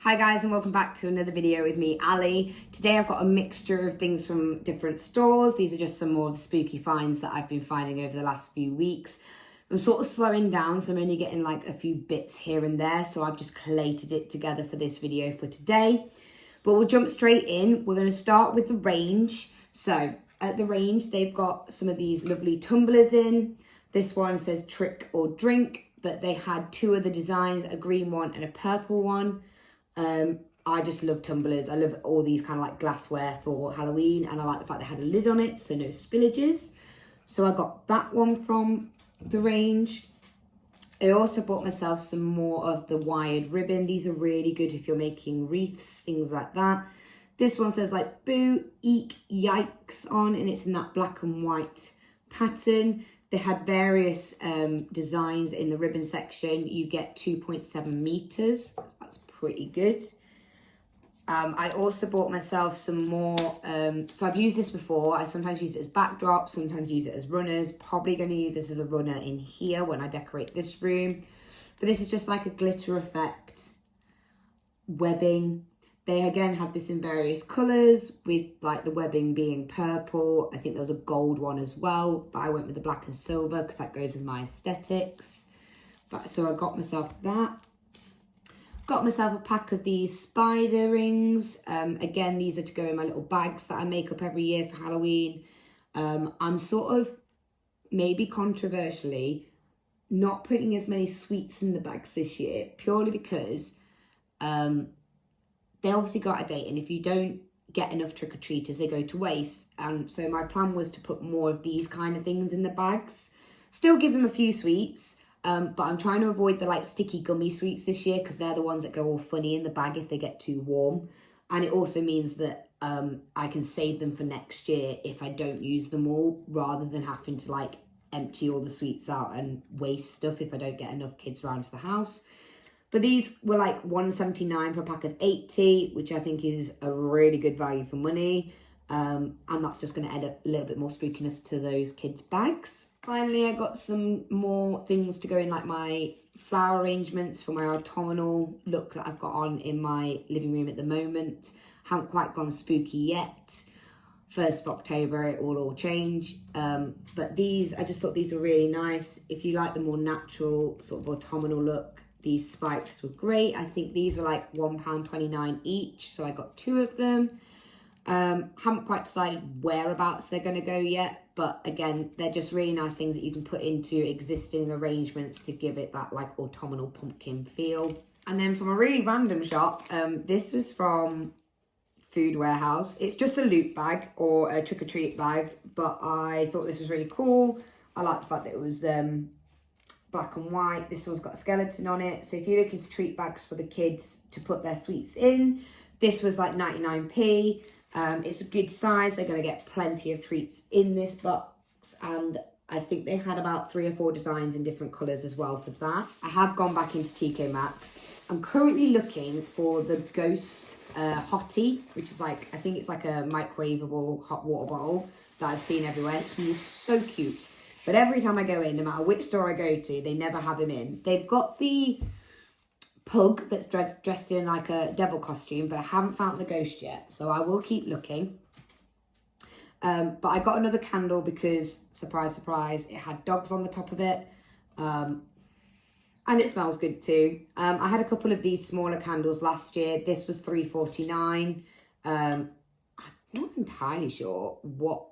Hi guys, and welcome back to another video with me, Ali. Today I've got a mixture of things from different stores. These are just some more of the spooky finds that I've been finding over the last few weeks. I'm sort of slowing down, so I'm only getting like a few bits here and there, so I've just collated it together for this video for today. But we'll jump straight in. We're going to start with the range. So at the range, they've got some of these lovely tumblers in. This one says trick or drink, but they had two other designs, a green one and a purple one. I just love tumblers. I love all these kind of like glassware for Halloween, and I like the fact they had a lid on it, so no spillages. So I got that one from the range. I also bought myself some more of the wired ribbon. These are really good if you're making wreaths, things like that. This one says like boo, eek, yikes on, and it's in that black and white pattern. They had various designs in the ribbon section. You get 2.7 meters. That's pretty good. I also bought myself some more, so I've used this before. I sometimes use it as backdrops, sometimes use it as runners. Probably going to use this as a runner in here when I decorate this room. But this is just like a glitter effect webbing. They again had this in various colours, with like the webbing being purple. I think there was a gold one as well, but I went with the black and silver because that goes with my aesthetics. So I got myself that. Got myself a pack of these spider rings. Again, these are to go in my little bags that I make up every year for Halloween. I'm sort of, maybe controversially, not putting as many sweets in the bags this year, purely because they obviously go out of date, and if you don't get enough trick-or-treaters, they go to waste. And so my plan was to put more of these kind of things in the bags. Still give them a few sweets, but I'm trying to avoid the like sticky gummy sweets this year, because they're the ones that go all funny in the bag if they get too warm. And it also means that I can save them for next year if I don't use them all, rather than having to like empty all the sweets out and waste stuff if I don't get enough kids around to the house. But these were like $1.79 for a pack of 80, which I think is a really good value for money. And that's just going to add a little bit more spookiness to those kids' bags. Finally, I got some more things to go in like my flower arrangements for my autumnal look that I've got on in my living room at the moment. Haven't quite gone spooky yet. 1st of October, it will all change. But these, I just thought these were really nice. If you like the more natural sort of autumnal look, these spikes were great. I think these were like £1.29 each, so I got 2 of them. Haven't quite decided whereabouts they're going to go yet, but again, they're just really nice things that you can put into existing arrangements to give it that like autumnal pumpkin feel. And then from a really random shop, this was from Food Warehouse. It's just a loot bag or a trick-or-treat bag, but I thought this was really cool. I like the fact that it was black and white. This one's got a skeleton on it. So if you're looking for treat bags for the kids to put their sweets in, this was like 99p. It's a good size. They're going to get plenty of treats in this box, and I think they had about 3 or 4 designs in different colours as well for that. I have gone back into TK MAXX. I'm currently looking for the Ghost Hottie, which is like, I think it's like a microwavable hot water bottle that I've seen everywhere. He's so cute. But every time I go in, no matter which store I go to, they never have him in. They've got the pug that's dressed in like a devil costume, but I haven't found the ghost yet, so I will keep looking. But I got another candle because, surprise, surprise, it had dogs on the top of it. And it smells good too. I had a couple of these smaller candles last year. This was $3.49. I'm not entirely sure what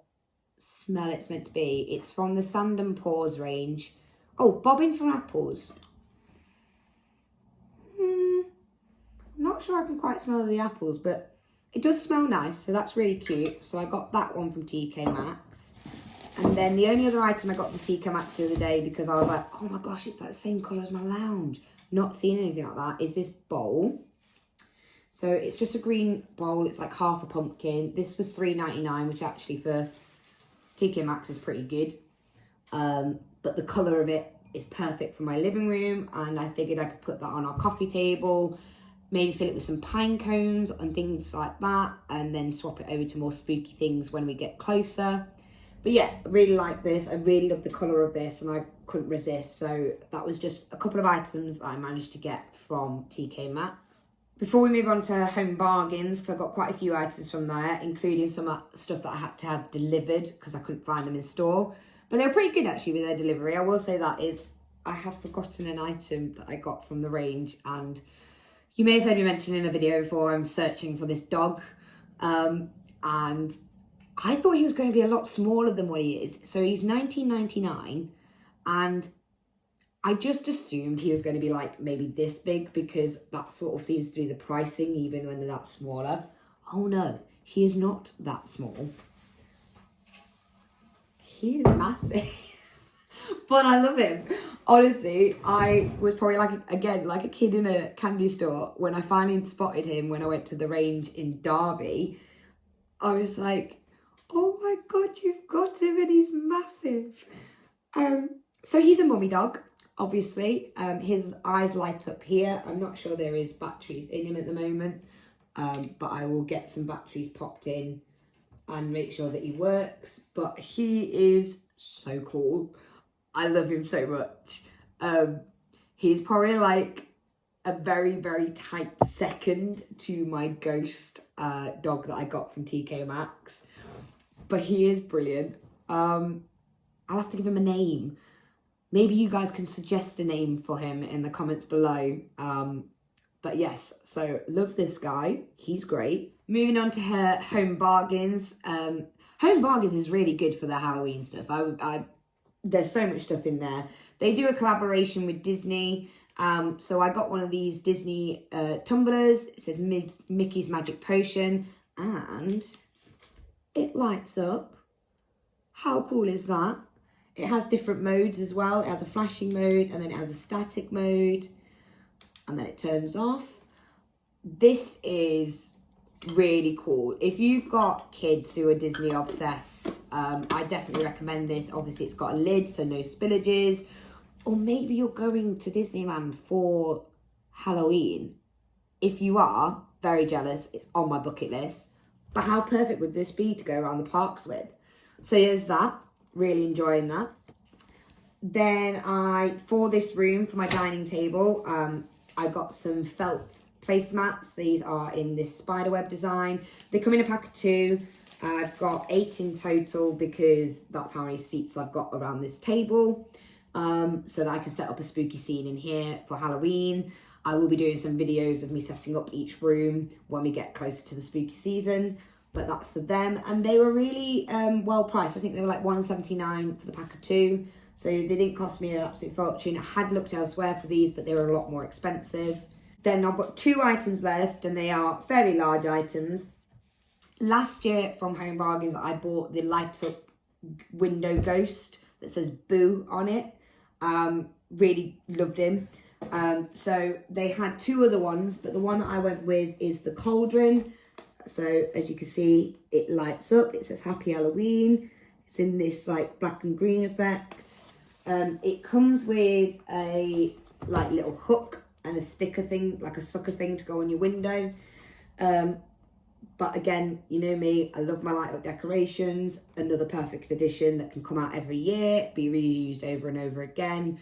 smell it's meant to be. It's from the Sand and Paws range. Oh, bobbing for apples. I'm not sure I can quite smell the apples, but it does smell nice, so that's really cute. So I got that one from TK MAXX. And then the only other item I got from TK MAXX the other day, because I was like, oh my gosh, it's like the same colour as my lounge, not seeing anything like that, is this bowl. So it's just a green bowl. It's like half a pumpkin. This was $3.99, which actually for TK MAXX is pretty good. But the colour of it is perfect for my living room, and I figured I could put that on our coffee table, maybe fill it with some pine cones and things like that, and then swap it over to more spooky things when we get closer. But yeah, I really like this. I really love the colour of this, and I couldn't resist. So that was just a couple of items that I managed to get from TK MAXX. Before we move on to Home Bargains, because I've got quite a few items from there, including some stuff that I had to have delivered because I couldn't find them in store. But they were pretty good actually with their delivery. I will say that is, I have forgotten an item that I got from the range, and you may have heard me mention in a video before, I'm searching for this dog. And I thought he was going to be a lot smaller than what he is. So he's $19.99, and I just assumed he was going to be like maybe this big, because that sort of seems to be the pricing even when they're that smaller. Oh no, he is not that small. He is massive. But I love him. Honestly, I was probably like a kid in a candy store when I finally spotted him when I went to the range in Derby. I was like, oh my God, you've got him and he's massive. So he's a mummy dog. Obviously, his eyes light up here. I'm not sure there is batteries in him at the moment, but I will get some batteries popped in and make sure that he works. But he is so cool. I love him so much. He's probably like a very, very tight second to my ghost dog that I got from TK MAXX. But he is brilliant. I'll have to give him a name. Maybe you guys can suggest a name for him in the comments below. But yes, so love this guy. He's great. Moving on to her Home Bargains. Home Bargains is really good for their Halloween stuff. There's so much stuff in there. They do a collaboration with Disney. So I got one of these Disney tumblers. It says Mickey's Magic Potion, and it lights up. How cool is that? It has different modes as well. It has a flashing mode, and then it has a static mode, and then it turns off. This is really cool. If you've got kids who are Disney obsessed, I definitely recommend this. Obviously, it's got a lid, so no spillages. Or maybe you're going to Disneyland for Halloween. If you are, very jealous. It's on my bucket list. But how perfect would this be to go around the parks with? So there's that. Really enjoying that. Then for this room, for my dining table, I got some felt placemats. These are in this spiderweb design. They come in a pack of 2. I've got 8 in total because that's how many seats I've got around this table. So that I can set up a spooky scene in here for Halloween. I will be doing some videos of me setting up each room when we get closer to the spooky season. But that's for them, and they were really well priced. I think they were like $1.79 for the pack of 2, so they didn't cost me an absolute fortune. I had looked elsewhere for these, but they were a lot more expensive. Then I've got 2 items left, and they are fairly large items. Last year from Home Bargains, I bought the light up window ghost that says Boo on it. Really loved him. So they had 2 other ones, but the one that I went with is the cauldron. So as you can see, it lights up. It says Happy Halloween. It's in this like black and green effect. It comes with a like little hook and a sticker thing, like a sucker thing to go on your window. But again, you know me, I love my light up decorations. Another perfect addition that can come out every year, be reused over and over again,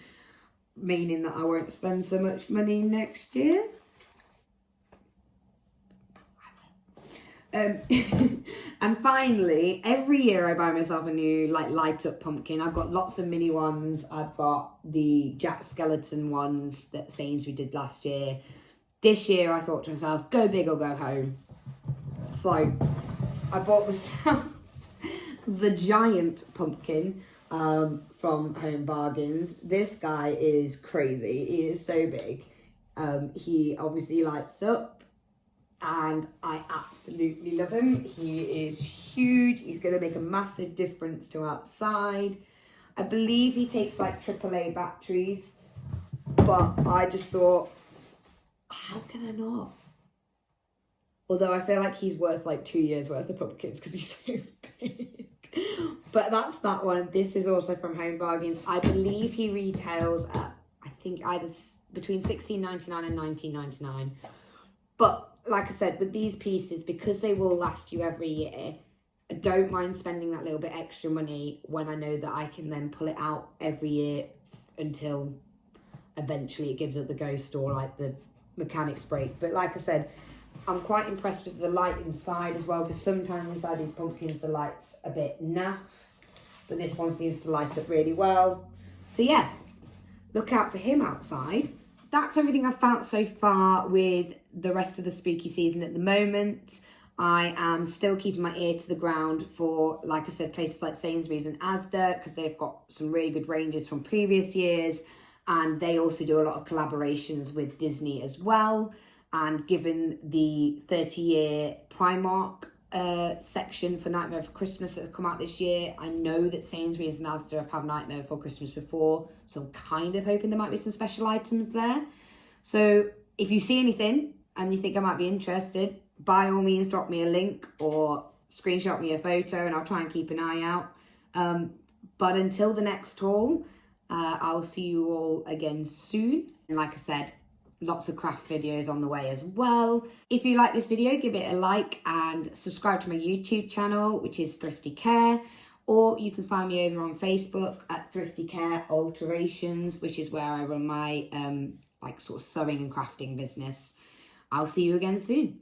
meaning that I won't spend so much money next year. And finally, every year I buy myself a new like light up pumpkin. I've got lots of mini ones. I've got the Jack Skeleton ones that Sainsbury's did last year. This year I thought to myself, go big or go home. So I bought myself the giant pumpkin from Home Bargains. This guy is crazy. He is so big. He obviously lights up, and I absolutely love him. He is huge. He's going to make a massive difference to outside. I believe he takes like AAA batteries, but I just thought, how can I not? Although I feel like he's worth like 2 years worth of pumpkins because he's so big. But that's that one. This is also from Home Bargains. I believe he retails at, I think, either between $16.99 and $19.99. But like I said, with these pieces, because they will last you every year, I don't mind spending that little bit extra money when I know that I can then pull it out every year until eventually it gives up the ghost or like the mechanics break. But like I said, I'm quite impressed with the light inside as well, because sometimes inside these pumpkins the light's a bit naff, but this one seems to light up really well. So yeah, look out for him outside. That's everything I've found so far with the rest of the spooky season at the moment. I am still keeping my ear to the ground for, like I said, places like Sainsbury's and Asda, because they've got some really good ranges from previous years, and they also do a lot of collaborations with Disney as well. And given the 30-year Primark section for Nightmare Before Christmas that has come out this year, I know that Sainsbury's and Asda have had Nightmare Before Christmas before, so I'm kind of hoping there might be some special items there. So if you see anything and you think I might be interested, by all means drop me a link or screenshot me a photo and I'll try and keep an eye out. But until the next haul, I'll see you all again soon. And like I said, lots of craft videos on the way as well. If you like this video, give it a like and subscribe to my YouTube channel, which is Thrifty Care, or you can find me over on Facebook at Thrifty Care Alterations, which is where I run my like sort of sewing and crafting business. I'll see you again soon.